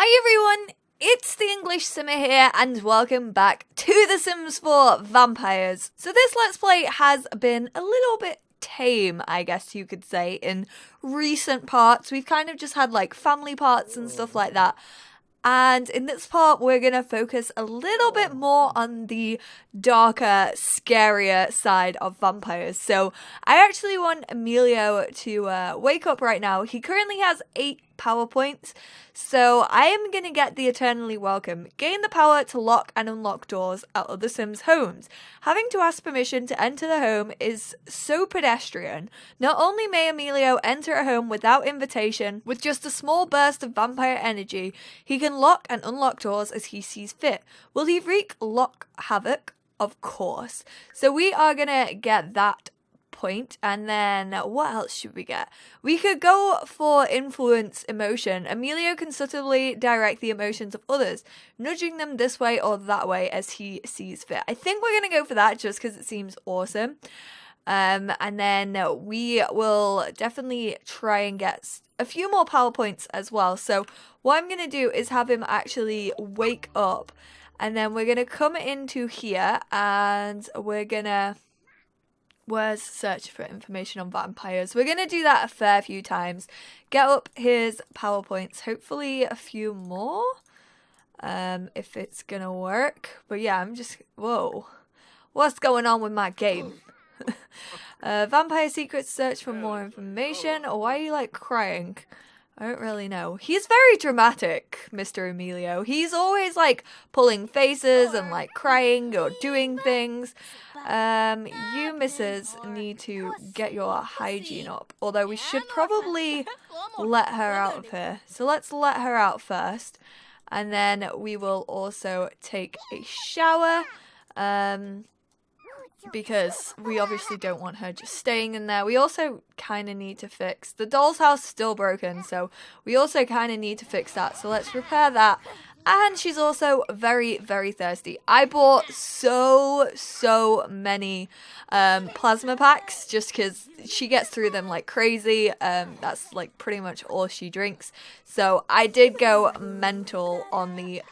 Hi everyone, it's the EnglishSimmer here and welcome back to The Sims 4 Vampires. So this Let's Play has been a little bit tame, I guess you could say, in recent parts. We've kind of just had like family parts and stuff like that. And in this part, we're going to focus a little bit more on the darker, scarier side of vampires. So I actually want Emilio to wake up right now. He currently has 8 power points. So I am going to get the Eternally Welcome. Gain the power to lock and unlock doors at other Sims' homes. Having to ask permission to enter the home is so pedestrian. Not only may Emilio enter a home without invitation, with just a small burst of vampire energy, he can lock and unlock doors as he sees fit. Will he wreak lock havoc? Of course. So we are going to get that point, and then what else should we get? We could go for influence emotion. Emilio can subtly direct the emotions of others, nudging them this way or that way as he sees fit. I think we're gonna go for that just because it seems awesome. And then we will definitely try and get a few more power points as well. So what I'm gonna do is have him actually wake up, and then we're gonna come into here and we're gonna where's search for information on vampires. We're going to do that a fair few times. Get up his power points. Hopefully a few more. If it's going to work. But yeah, I'm just... Whoa. What's going on with my game? Vampire secrets, search for more information. Or why are you like crying? I don't really know. He's very dramatic, Mr. Emilio. He's always like pulling faces and like crying or doing things. You missus need to get your hygiene up. Although we should probably let her out of here. So let's let her out first. And then we will also take a shower. Because we obviously don't want her just staying in there. We also kind of need to fix the doll's house, still broken, so we also kind of need to fix that. So let's repair that. And she's also very, very thirsty. I bought so many plasma packs just because she gets through them like crazy. That's like pretty much all she drinks. So I did go mental on the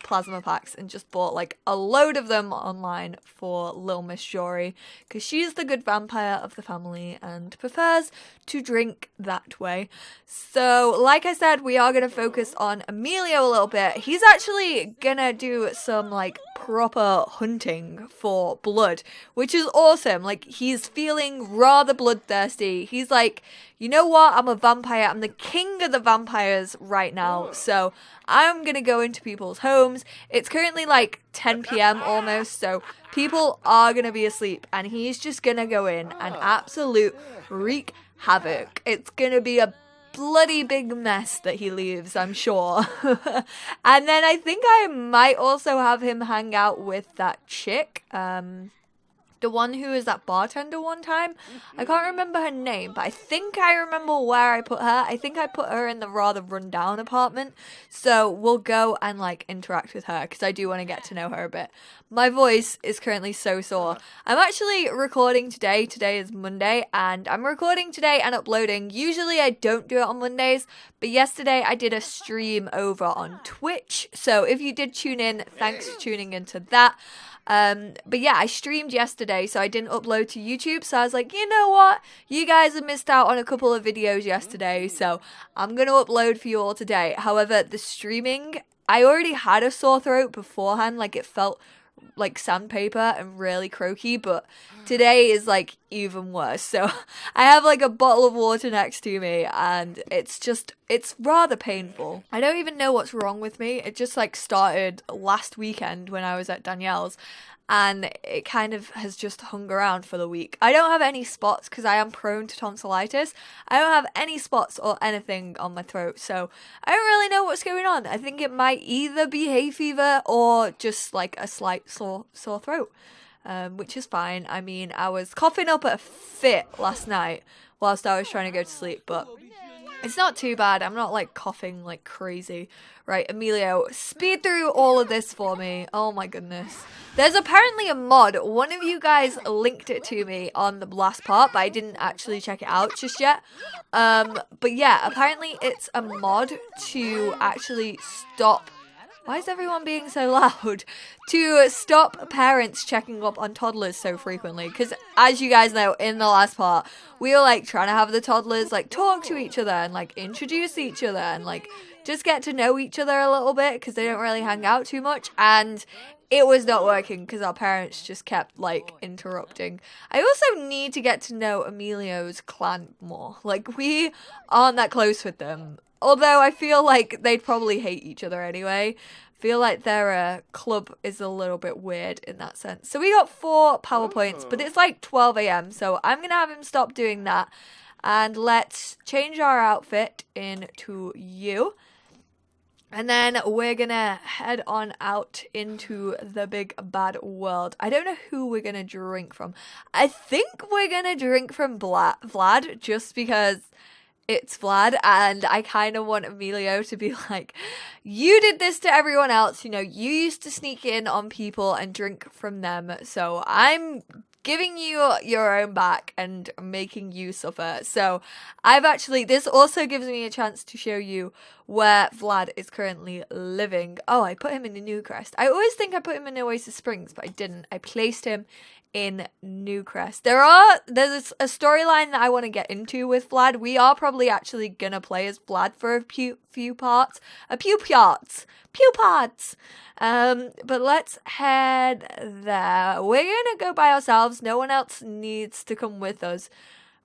plasma packs and just bought like a load of them online for Lil Miss Jory because she's the good vampire of the family and prefers to drink that way. So like I said, we are going to focus on Emilio a little bit. He's actually gonna do some like proper hunting for blood, which is awesome. Like, he's feeling rather bloodthirsty. He's like, you know what, I'm a vampire, I'm the king of the vampires right now, so I'm gonna go into people's homes. It's currently like 10 p.m. almost, so people are gonna be asleep, and he's just gonna go in and absolute wreak havoc. It's gonna be a bloody big mess that he leaves, I'm sure. And then I think I might also have him hang out with that chick, the one who is that bartender one time. I can't remember her name, but I think I remember where I put her. I think I put her in the rather rundown apartment. So we'll go and like interact with her because I do want to get to know her a bit. My voice is currently so sore. I'm actually recording today. Today is Monday, and I'm recording today and uploading. Usually I don't do it on Mondays, but yesterday I did a stream over on Twitch. So if you did tune in, thanks for tuning into that. But yeah, I streamed yesterday, so I didn't upload to YouTube, so I was like, you know what, you guys have missed out on a couple of videos yesterday, so I'm gonna upload for you all today. However, the streaming, I already had a sore throat beforehand, like it felt like sandpaper and really croaky, but today is like even worse. So I have like a bottle of water next to me, and it's rather painful. I don't even know what's wrong with me. It just like started last weekend when I was at Danielle's, and it kind of has just hung around for the week. I don't have any spots because I am prone to tonsillitis. I don't have any spots or anything on my throat, so I don't really know what's going on. I think it might either be hay fever or just like a slight sore throat, which is fine. I mean, I was coughing up a fit last night whilst I was trying to go to sleep, but It's not too bad. I'm not like coughing like crazy. Right, Emilio, speed through all of this for me. Oh my goodness. There's apparently a mod. One of you guys linked it to me on the last part, but I didn't actually check it out just yet. But yeah, apparently it's a mod to actually stop. Why is everyone being so loud? To stop parents checking up on toddlers so frequently. Because as you guys know, in the last part, we were like trying to have the toddlers like talk to each other and like introduce each other and like just get to know each other a little bit because they don't really hang out too much. And it was not working because our parents just kept like interrupting. I also need to get to know Emilio's clan more. Like we aren't that close with them. Although I feel like they'd probably hate each other anyway. Feel like their club is a little bit weird in that sense. So we got 4 power points, but it's like 12 a.m. So I'm going to have him stop doing that. And let's change our outfit into you. And then we're going to head on out into the big bad world. I don't know who we're going to drink from. I think we're going to drink from Vlad just because it's Vlad, and I kind of want Emilio to be like, you did this to everyone else, you know, you used to sneak in on people and drink from them, so I'm giving you your own back and making you suffer. So this also gives me a chance to show you where Vlad is currently living. Oh, I put him in Newcrest. I always think I put him in Oasis Springs, but I didn't. I placed him in Newcrest. There's a storyline that I want to get into with Vlad. We are probably actually gonna play as Vlad for a few parts. But let's head there. We're gonna go by ourselves. No one else needs to come with us.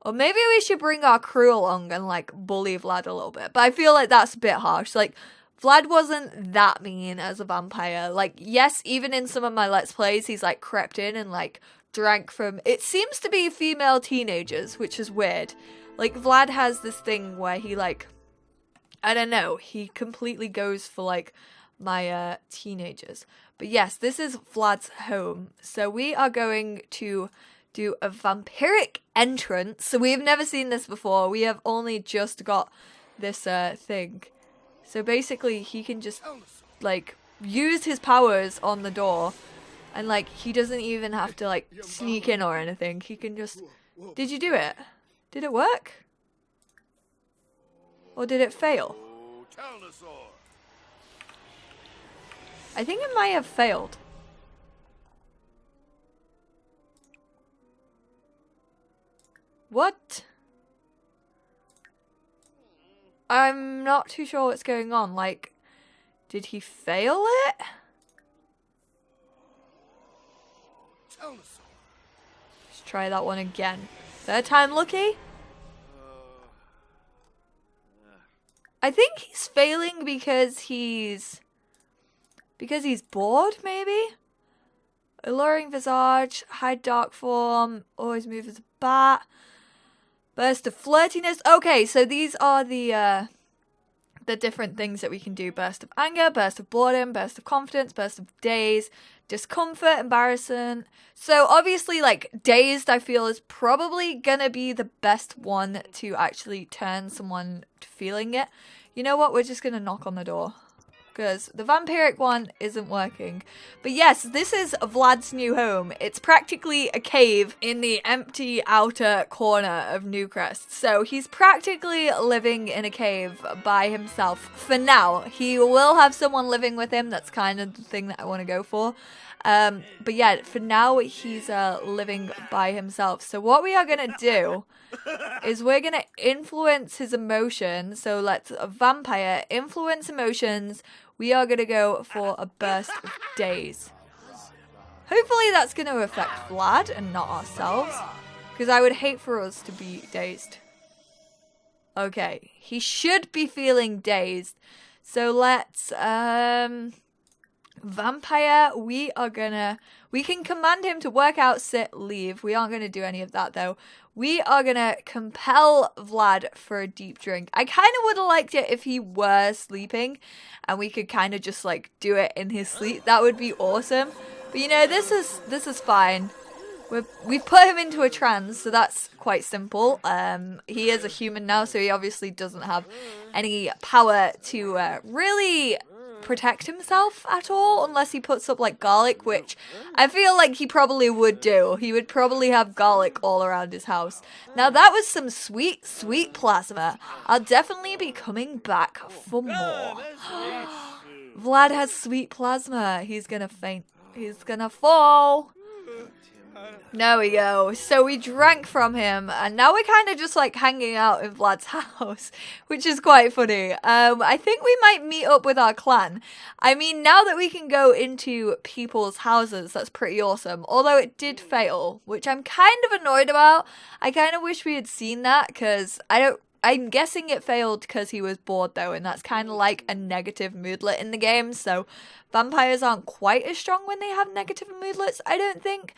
Or maybe we should bring our crew along and like bully Vlad a little bit. But I feel like that's a bit harsh. Like Vlad wasn't that mean as a vampire. Like, yes, even in some of my Let's Plays, he's like crept in and like drank from, it seems to be female teenagers, which is weird. Like, Vlad has this thing where he like, I don't know, he completely goes for like my teenagers. But yes, this is Vlad's home. So we are going to do a vampiric entrance. So we've never seen this before. We have only just got this thing. So basically, he can just, like, use his powers on the door. And, like, he doesn't even have to, like, sneak in or anything. He can just... Did you do it? Did it work? Or did it fail? I think it might have failed. What? I'm not too sure what's going on. Like, did he fail it? Let's try that one again. Third time lucky? I think he's failing because he's bored, maybe? Alluring visage, hide dark form, always move as a bat. Burst of flirtiness. Okay, so these are the different things that we can do. Burst of anger, burst of boredom, burst of confidence, burst of daze, discomfort, embarrassment. So obviously, like, dazed, I feel, is probably gonna be the best one to actually turn someone to feeling it. You know what? We're just gonna knock on the door, because the vampiric one isn't working. But yes, this is Vlad's new home. It's practically a cave in the empty outer corner of Newcrest. So he's practically living in a cave by himself for now. He will have someone living with him. That's kind of the thing that I want to go for. But yeah, for now he's living by himself. So what we are going to do is we're going to influence his emotions. So let's vampire influence emotions. We are going to go for a burst of daze. Hopefully that's going to affect Vlad and not ourselves, because I would hate for us to be dazed. Okay, he should be feeling dazed. So let's, vampire, we can command him to work out, sit, leave. We aren't going to do any of that though. We are going to compel Vlad for a deep drink. I kind of would have liked it if he were sleeping and we could kind of just like do it in his sleep. That would be awesome. But you know, this is fine. We've put him into a trance, so that's quite simple. He is a human now, so he obviously doesn't have any power to really protect himself at all, unless he puts up like garlic, which I feel like he probably would do. He would probably have garlic all around his house. Now that was some sweet, sweet plasma. I'll definitely be coming back for more. Vlad has sweet plasma. He's gonna faint. He's gonna fall. There we go. So we drank from him, and now we're kind of just like hanging out in Vlad's house, which is quite funny. I think we might meet up with our clan. I mean, now that we can go into people's houses, that's pretty awesome. Although it did fail, which I'm kind of annoyed about. I kind of wish we had seen that, because I'm guessing it failed because he was bored though, and that's kind of like a negative moodlet in the game. So vampires aren't quite as strong when they have negative moodlets, I don't think.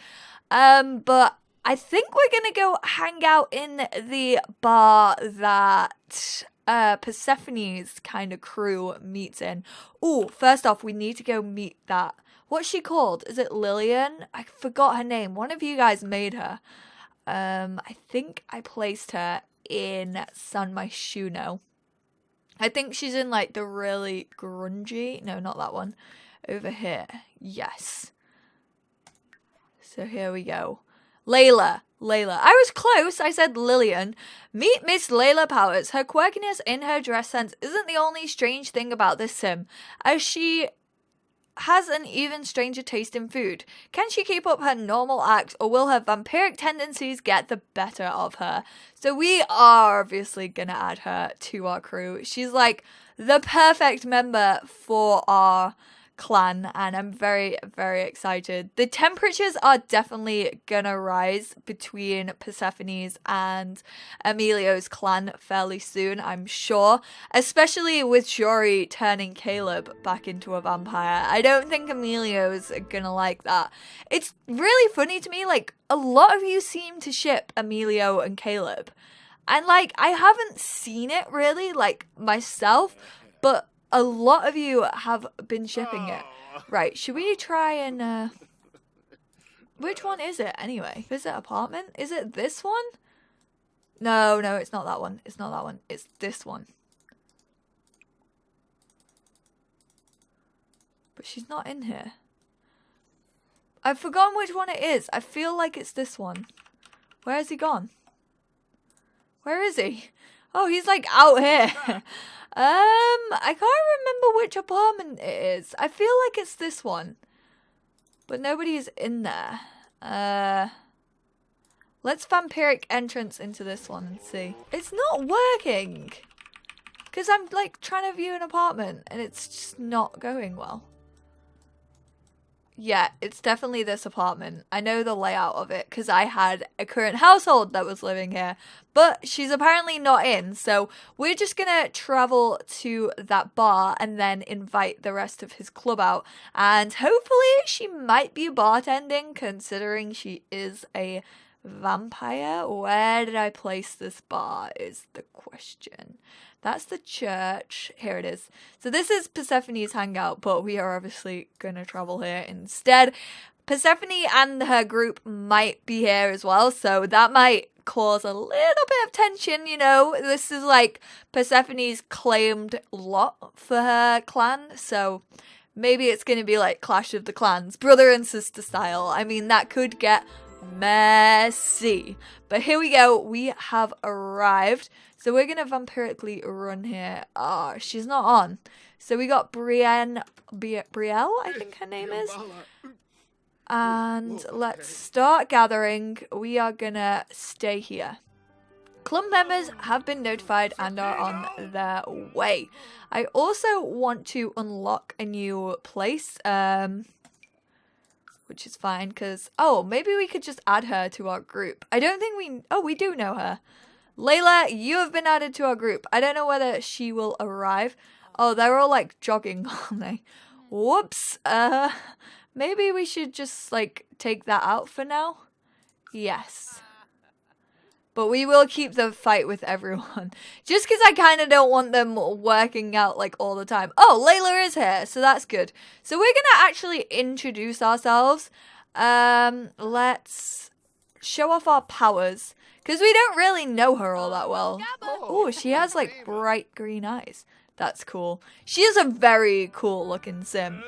But I think we're gonna go hang out in the bar that Persephone's kind of crew meets in. Oh, first off, we need to go meet that. What's she called? Is it Lilian? I forgot her name. One of you guys made her. I think I placed her in San Myshuno. I think she's in like the really grungy. No, not that one. Over here. Yes. So here we go. Layla. I was close. I said Lilian. Meet Miss Layla Powers. Her quirkiness in her dress sense isn't the only strange thing about this sim, as she has an even stranger taste in food. Can she keep up her normal act, or will her vampiric tendencies get the better of her? So we are obviously gonna add her to our crew. She's like the perfect member for our clan, and I'm very, very excited. The temperatures are definitely gonna rise between Persephone's and Emilio's clan fairly soon, I'm sure, especially with Jory turning Caleb back into a vampire. I don't think Emilio's gonna like that. It's really funny to me, like, a lot of you seem to ship Emilio and Caleb, and like, I haven't seen it really, like, myself, but a lot of you have been shipping it. Right, should we try and, which one is it, anyway? Visit apartment? Is it this one? No, it's not that one. It's not that one. It's this one. But she's not in here. I've forgotten which one it is. I feel like it's this one. Where has he gone? Where is he? Oh, he's like out here. I can't remember which apartment it is. I feel like it's this one. But nobody's in there. Let's vampiric entrance into this one and see. It's not working. Because I'm like trying to view an apartment and it's just not going well. Yeah, it's definitely this apartment. I know the layout of it because I had a current household that was living here, but she's apparently not in. So we're just gonna travel to that bar and then invite the rest of his club out. And hopefully she might be bartending, considering she is a vampire. Where did I place this bar is the question. That's the church. Here it is. So this is Persephone's hangout, but we are obviously going to travel here instead. Persephone and her group might be here as well, so that might cause a little bit of tension, you know. This is like Persephone's claimed lot for her clan, so maybe it's going to be like Clash of the Clans, brother and sister style. I mean, that could get messy. But here we go. We have arrived. So we're going to vampirically run here. Ah, oh, she's not on. So we got Brielle, I think her name is. And let's start gathering. We are going to stay here. Club members have been notified and are on their way. I also want to unlock a new place. Which is fine because, oh, maybe we could just add her to our group. I don't think we do know her. Layla, you have been added to our group. I don't know whether she will arrive. Oh, they're all like jogging, aren't they? Whoops. Maybe we should just like take that out for now. Yes. But we will keep the fight with everyone. Just because I kind of don't want them working out like all the time. Oh, Layla is here, so that's good. So we're going to actually introduce ourselves. Let's show off our powers. Because we don't really know her all that well. Oh, she has like bright green eyes. That's cool. She is a very cool looking sim.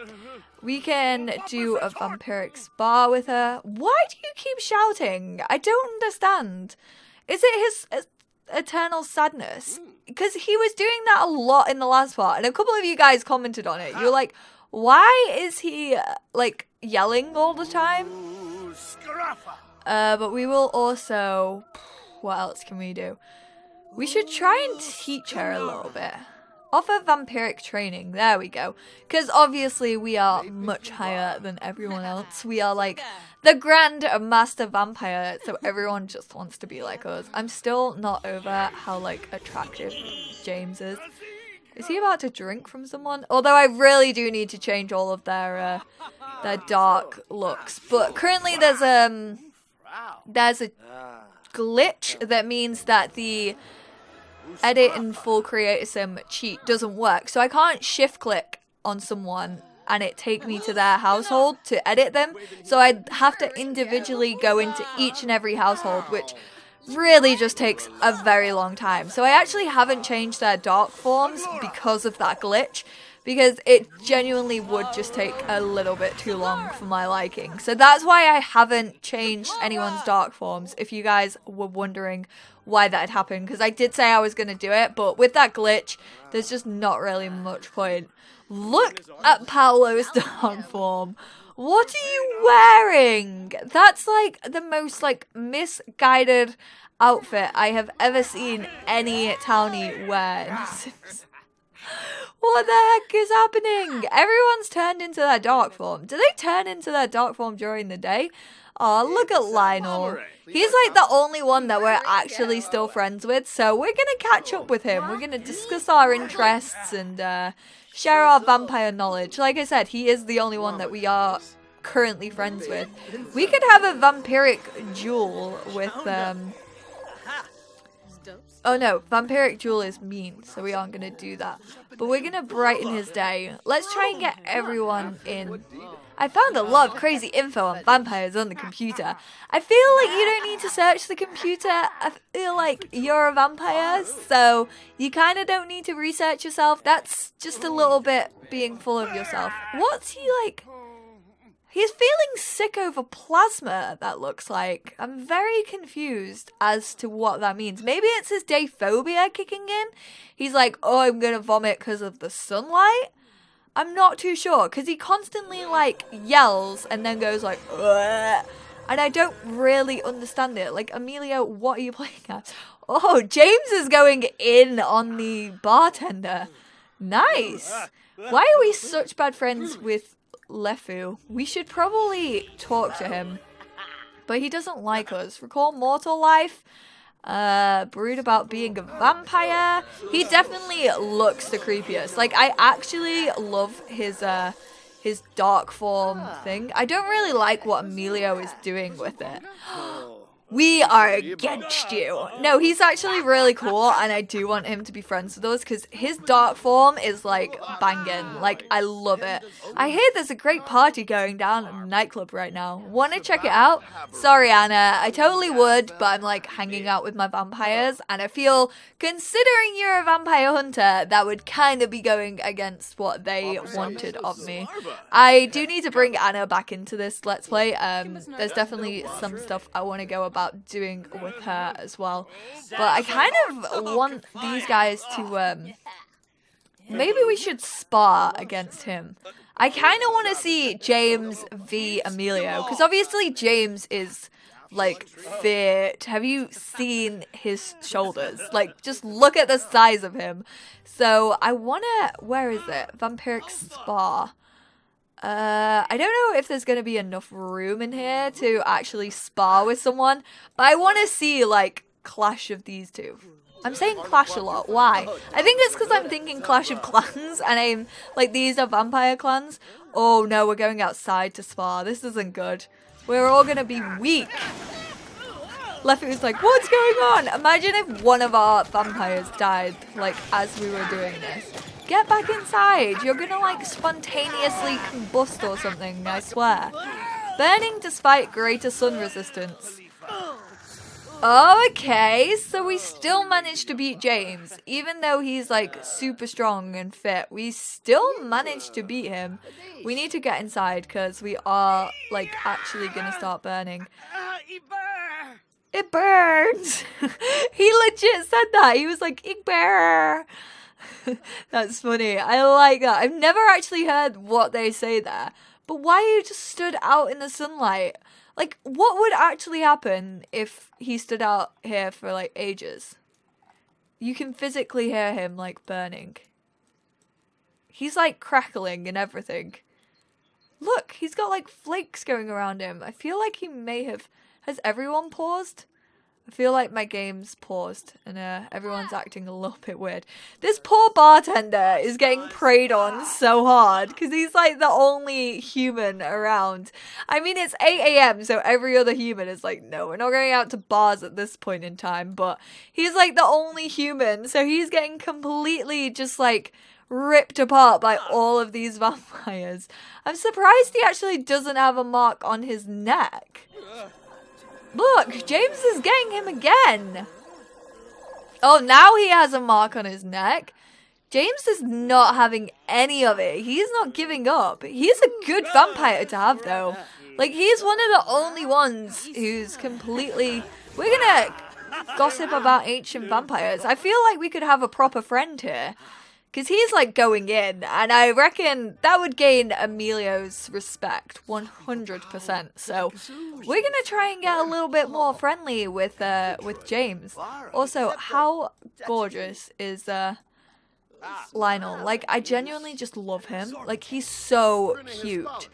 We can do a vampiric spa with her. Why do you keep shouting? I don't understand. Is it his eternal sadness? Because he was doing that a lot in the last part. And a couple of you guys commented on it. You're like, why is he like yelling all the time? But we will also... What else can we do? We should try and teach her a little bit. Offer vampiric training. There we go. Because obviously we are much higher than everyone else. We are like the Grand Master Vampire. So everyone just wants to be like us. I'm still not over how like attractive James is. Is he about to drink from someone? Although I really do need to change all of their dark looks. But currently there's a glitch that means that the edit in full creator sim cheat doesn't work. So I can't shift click on someone and it take me to their household to edit them. So I have to individually go into each and every household, which really just takes a very long time. So I actually haven't changed their dark forms because of that glitch, because it genuinely would just take a little bit too long for my liking. So that's why I haven't changed anyone's dark forms, if you guys were wondering why that had happened, because I did say I was going to do it, but with that glitch, there's just not really much point. Look at Paolo's dark form. What are you wearing? That's like the most like misguided outfit I have ever seen any townie wear in The Sims. What the heck is happening? Everyone's turned into their dark form. Do they turn into their dark form during the day? Oh, look at Lionel. He's like the only one that we're actually still friends with, so we're gonna catch up with him. We're gonna discuss our interests and share our vampire knowledge. Like I said, he is the only one that we are currently friends with. We could have a vampiric duel with oh no, vampiric duel is mean, so we aren't gonna do that. But we're gonna brighten his day. Let's try and get everyone in. I found a lot of crazy info on vampires on the computer. I feel like you don't need to search the computer. I feel like you're a vampire, so you kind of don't need to research yourself. That's just a little bit being full of yourself. What's he like? He's feeling sick over plasma, that looks like. I'm very confused as to what that means. Maybe it's his day phobia kicking in. He's like, oh, I'm gonna vomit because of the sunlight. I'm not too sure, because he constantly like yells and then goes like, ugh, and I don't really understand it. Like, Emilio, what are you playing at? Oh, James is going in on the bartender. Nice. Why are we such bad friends with Lefu? We should probably talk to him, but he doesn't like us. Recall mortal life. Brood about being a vampire. He definitely looks the creepiest. Like, I actually love his dark form thing. I don't really like what Emilio is doing with it. We are against you. No, he's actually really cool, and I do want him to be friends with us, because his dark form is, like, banging. Like, I love it. I hear there's a great party going down at a nightclub right now. Want to check it out? Sorry, Anna. I totally would, but I'm, like, hanging out with my vampires, and I feel, considering you're a vampire hunter, that would kind of be going against what they wanted of me. I do need to bring Anna back into this Let's Play. There's definitely some stuff I want to go about doing with her as well, but I kind of want these guys to maybe we should spar against him. I kind of want to see James v Emilio, because obviously James is like fit. Have you seen his shoulders? Like, just look at the size of him. So I want to, where is it? Vampiric Spa. I don't know if there's going to be enough room in here to actually spar with someone, but I want to see, like, clash of these two. I'm saying clash a lot. Why? I think it's because I'm thinking Clash of Clans, and I'm, like, these are vampire clans. Oh, no, we're going outside to spar. This isn't good. We're all going to be weak. Leffy was like, what's going on? Imagine if one of our vampires died, like, as we were doing this. Get back inside. You're gonna, like, spontaneously combust or something, I swear. Burning despite greater sun resistance. Okay, so we still managed to beat James. Even though he's like super strong and fit, we still managed to beat him. We need to get inside because we are like actually gonna start burning. It burns! He legit said that. He was like, "Ik burn." That's funny. I like that. I've never actually heard what they say there. But why you just stood out in the sunlight? Like, what would actually happen if he stood out here for, like, ages? You can physically hear him, like, burning. He's, like, crackling and everything. Look, he's got, like, flakes going around him. I feel like he may have... Has everyone paused? I feel like my game's paused and everyone's acting a little bit weird. This poor bartender is getting preyed on so hard because he's like the only human around. I mean, it's 8 a.m. so every other human is like, no, we're not going out to bars at this point in time. But he's like the only human, so he's getting completely just like ripped apart by all of these vampires. I'm surprised he actually doesn't have a mark on his neck. Look, James is getting him again. Oh, now he has a mark on his neck. James is not having any of it. He's not giving up. He's a good vampire to have, though. Like, he's one of the only ones who's completely... We're gonna gossip about ancient vampires. I feel like we could have a proper friend here. Because he's, like, going in, and I reckon that would gain Emilio's respect 100%. So, we're going to try and get a little bit more friendly with James. Also, how gorgeous is Lionel? Like, I genuinely just love him. Like, he's so cute.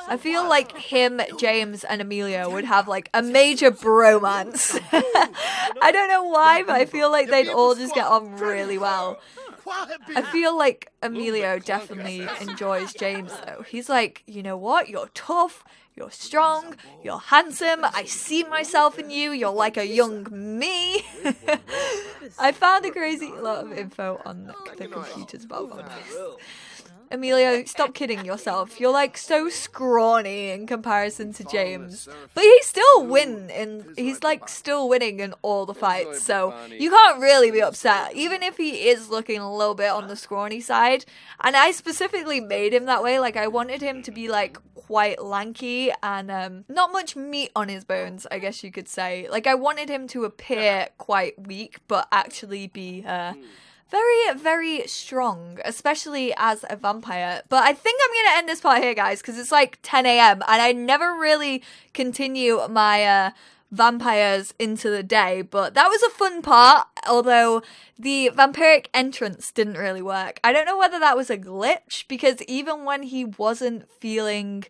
I feel like him, James, and Emilio would have, like, a major bromance. I don't know why, but I feel like they'd all just get on really well. I feel like Emilio definitely enjoys James, though. He's like, you know what? You're tough, you're strong, you're handsome, I see myself in you, you're like a young me. I found a crazy lot of info on the computers about vampires. Emilio, stop kidding yourself. You're like so scrawny in comparison to James. But he's still he's like still winning in all the fights, so you can't really be upset, even if he is looking a little bit on the scrawny side. And I specifically made him that way. Like, I wanted him to be like quite lanky and not much meat on his bones, I guess you could say. Like, I wanted him to appear quite weak, but actually be very, very strong, especially as a vampire. But I think I'm going to end this part here, guys, because it's like 10 a.m. and I never really continue my vampires into the day. But that was a fun part, although the vampiric entrance didn't really work. I don't know whether that was a glitch, because even when he wasn't feeling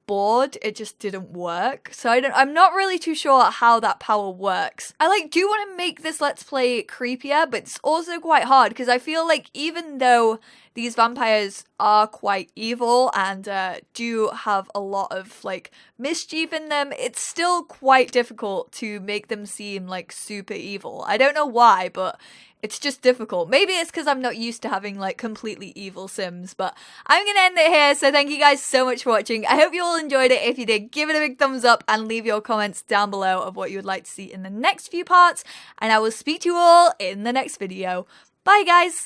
bored, it just didn't work. So I'm not really too sure how that power works. I do want to make this Let's Play creepier, but it's also quite hard because I feel like even though these vampires are quite evil and do have a lot of like mischief in them, it's still quite difficult to make them seem like super evil. I don't know why, but it's just difficult. Maybe it's because I'm not used to having like completely evil Sims, but I'm going to end it here. So thank you guys so much for watching. I hope you all enjoyed it. If you did, give it a big thumbs up and leave your comments down below of what you would like to see in the next few parts. And I will speak to you all in the next video. Bye guys.